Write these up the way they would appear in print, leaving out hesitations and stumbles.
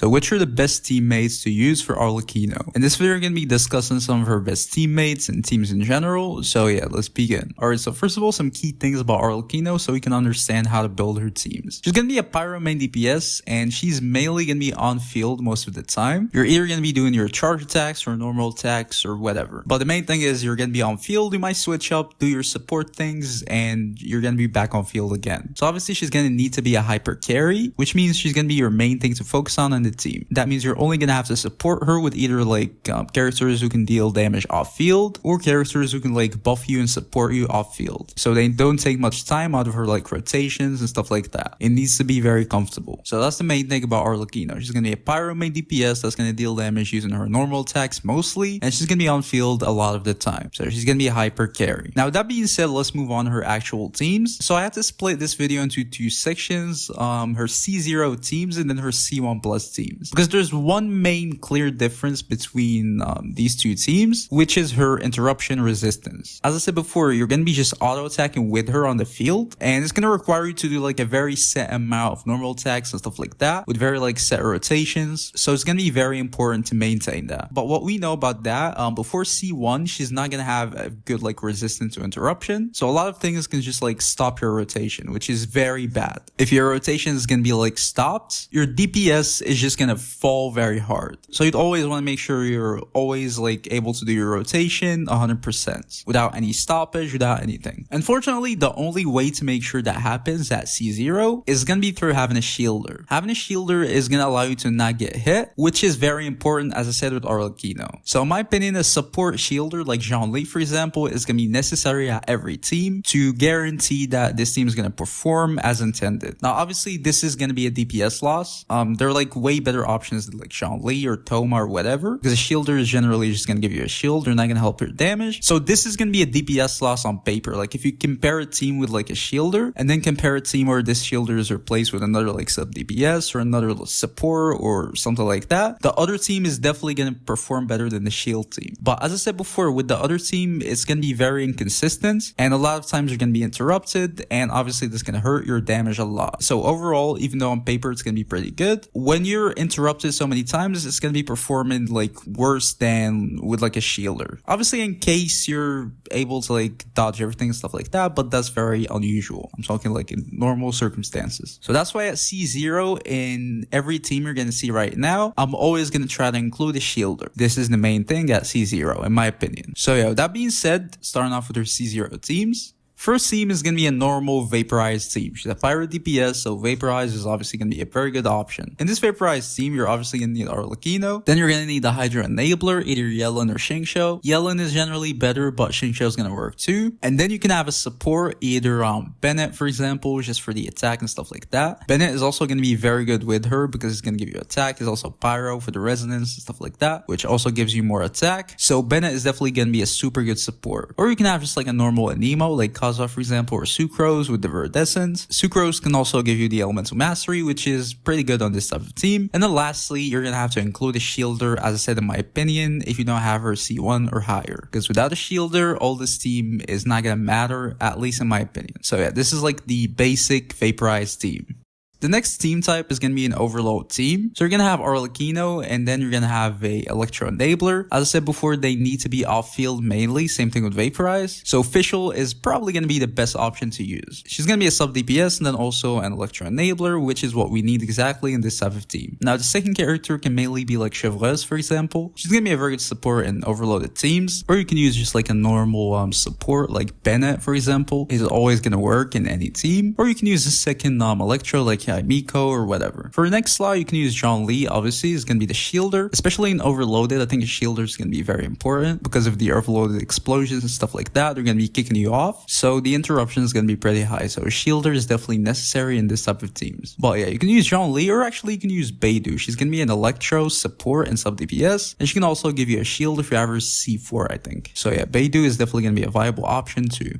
So which are the best teammates to use for Arlecchino? In this video, we're going to be discussing some of her best teammates and teams in general. So yeah, let's begin. Alright, so first of all, some key things about Arlecchino so we can understand how to build her teams. She's going to be a Pyro main DPS, and she's mainly going to be on field most of the time. You're either going to be doing your charge attacks or normal attacks or whatever. But the main thing is you're going to be on field, you might switch up, do your support things, and you're going to be back on field again. So obviously she's going to need to be a hyper carry, which means she's going to be your main thing to focus on in the team. That means you're only going to have to support her with either like characters who can deal damage off field or characters who can like buff you and support you off field. So they don't take much time out of her like rotations and stuff like that. It needs to be very comfortable. So that's the main thing about Arlecchino. She's going to be a Pyro main DPS that's going to deal damage using her normal attacks mostly, and she's going to be on field a lot of the time. So she's going to be a hyper carry. Now that being said, let's move on to her actual teams. So I had to split this video into two sections, her C0 teams and then her C1 plus teams, because there's one main clear difference between these two teams, which is her interruption resistance. As I said before, you're going to be just auto attacking with her on the field, and it's going to require you to do like a very set amount of normal attacks and stuff like that with very like set rotations. So it's going to be very important to maintain that. But what we know about that, before C1, she's not going to have a good like resistance to interruption. So a lot of things can just like stop your rotation, which is very bad. If your rotation is going to be like stopped, your DPS is just going to fall very hard. So you'd always want to make sure you're always like able to do your rotation 100% without any stoppage, without anything. Unfortunately, the only way to make sure that happens at C0 is going to be through having a shielder. Having a shielder is going to allow you to not get hit, which is very important, as I said, with Arlecchino. So in my opinion, a support shielder like Jean-Li, for example, is going to be necessary at every team to guarantee that this team is going to perform as intended. Now, obviously, this is going to be a DPS loss. There are like way better options than like Jean-Li or Thoma or whatever, because a shielder is generally just going to give you a shield. They're not going to help your damage. So this is going to be a DPS loss on paper. Like if you compare a team with like a shielder and then compare a team where this shielder is replaced with another like sub DPS or another support or something like that, the other team is definitely going to perform better than the shield team. But as I said before, with the other team, it's going to be very inconsistent, and a lot of times you're going to be interrupted, and obviously this is going to hurt your damage a lot. So overall, even though on paper it's going to be pretty good, when you're interrupted so many times, it's going to be performing like worse than with like a shielder. Obviously, in case you're able to like dodge everything and stuff like that, but that's very unusual. I'm talking like in normal circumstances. So that's why at C0 in every team you're going to see right now, I'm always going to try to include a shielder. This is the main thing at C0 in my opinion. So yeah, that being said, starting off with our C0 teams. First team is going to be a normal Vaporized team. She's a Pyro DPS, so Vaporized is obviously going to be a very good option. In this Vaporized team, you're obviously going to need Arlecchino. Then you're going to need the Hydra Enabler, either Yellen or Xingqiu. Yellen is generally better, but Xingqiu is going to work too. And then you can have a support, either Bennett, for example, just for the attack and stuff like that. Bennett is also going to be very good with her because it's going to give you attack. It's also Pyro for the resonance and stuff like that, which also gives you more attack. So Bennett is definitely going to be a super good support. Or you can have just like a normal Anemo, like Kaza, for example, or Sucrose with the Viridescence. Sucrose can also give you the Elemental Mastery, which is pretty good on this type of team. And then lastly, you're going to have to include a shielder, as I said, in my opinion, if you don't have her C1 or higher. Because without a shielder, all this team is not going to matter, at least in my opinion. So yeah, this is like the basic Vaporized team. The next team type is going to be an overload team. So you're going to have Arlecchino, and then you're going to have a Electro Enabler. As I said before, they need to be off field mainly. Same thing with Vaporize. So Official is probably going to be the best option to use. She's going to be a sub DPS and then also an Electro Enabler, which is what we need exactly in this type of team. Now, the second character can mainly be like Chevreuse, for example. She's going to be a very good support in overloaded teams. Or you can use just like a normal support like Bennett, for example. It's always going to work in any team. Or you can use a second Electro like Miko or whatever. For the next slot, you can use Jean-Li. Obviously, it's going to be the shielder, especially in overloaded. I think a shielder is going to be very important because of the overloaded explosions and stuff like that. They're going to be kicking you off, so the interruption is going to be pretty high. So a shielder is definitely necessary in this type of teams. But yeah, you can use Jean-Li, or actually you can use Beidou. She's going to be an Electro support and sub DPS, and she can also give you a shield if you have her C4, I think. So yeah, Beidou is definitely going to be a viable option too.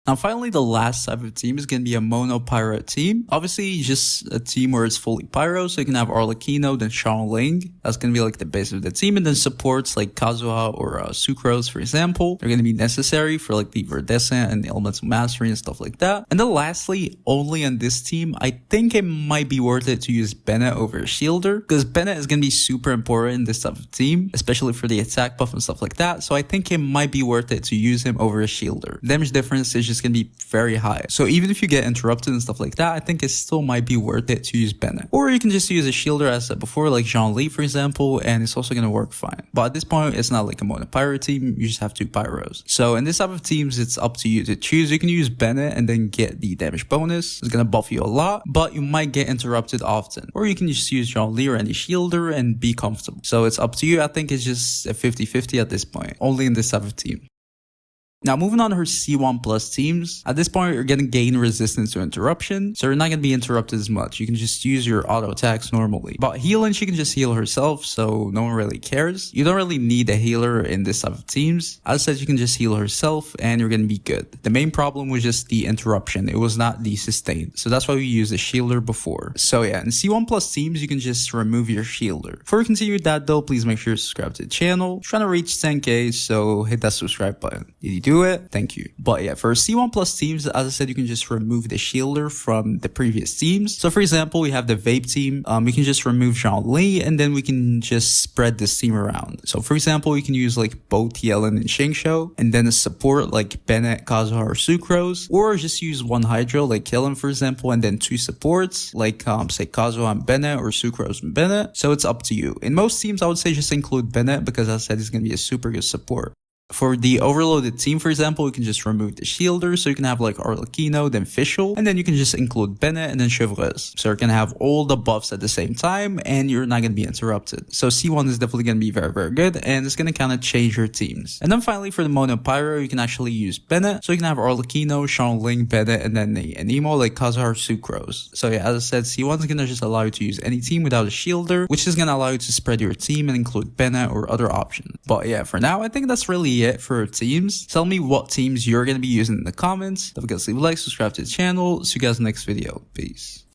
Now, finally, the last type of team is going to be a mono pyro team. Obviously, just a team where it's fully pyro. So you can have Arlecchino, then Ling. That's going to be like the base of the team. And then supports like Kazuha or Sucrose, for example. They're going to be necessary for like the Verdescent and the Elemental Mastery and stuff like that. And then lastly, only on this team, I think it might be worth it to use Bennett over Shielder. Because Bennett is going to be super important in this type of team, especially for the attack buff and stuff like that. So I think it might be worth it to use him over a Shielder. Damage difference is just going to be very high. So even if you get interrupted and stuff like that, I think it still might be worth it to use Bennett. Or you can just use a Shielder as I said before, like Zhongli, for example, and it's also going to work fine. But at this point, it's not like a mono pyro team. You just have 2 pyros. So in this type of teams, it's up to you to choose. You can use Bennett and then get the damage bonus. It's going to buff you a lot, but you might get interrupted often. Or you can just use Zhongli or any Shielder and be comfortable. So it's up to you. I think it's just a 50-50 at this point, only in this type of team. Now, moving on to her C1 plus teams, at this point, you're going to gain resistance to interruption, so you're not going to be interrupted as much. You can just use your auto attacks normally. But healing, she can just heal herself, so no one really cares. You don't really need a healer in this type of teams. As I said, you can just heal herself, and you're going to be good. The main problem was just the interruption. It was not the sustain. So that's why we used a shielder before. So yeah, in C1 plus teams, you can just remove your shielder. Before we continue with that though, please make sure to subscribe to the channel. I'm trying to reach 10k, so hit that subscribe button. Did you do it? Thank you. But yeah, for C1 plus teams, as I said, you can just remove the shielder from the previous teams. So for example, we have the vape team. We can just remove Zhongli, and then we can just spread this team around. So for example, you can use like both Yellen and Xingqiu, and then a support like Bennett, Kazuha, or Sucrose, or just use one Hydro like Yellen, for example, and then 2 supports like say Kazuha and Bennett or Sucrose and Bennett. So it's up to you. In most teams, I would say just include Bennett because as I said, he's going to be a super good support. For the overloaded team, for example, you can just remove the shielder. So you can have like Arlecchino, then Fischl, and then you can just include Bennett and then Chevreuse. So you're going to have all the buffs at the same time and you're not going to be interrupted. So C1 is definitely going to be very, very good and it's going to kind of change your teams. And then finally for the mono pyro, you can actually use Bennett. So you can have Arlecchino, Ling, Bennett, and then an emo like Kazuha or Sucrose. So yeah, as I said, C1 is going to just allow you to use any team without a shielder, which is going to allow you to spread your team and include Bennett or other options. But yeah, for now, I think that's really it for teams. Tell me what teams you're going to be using in the comments. Don't forget to leave a like, subscribe to the channel. See you guys in the next video. Peace.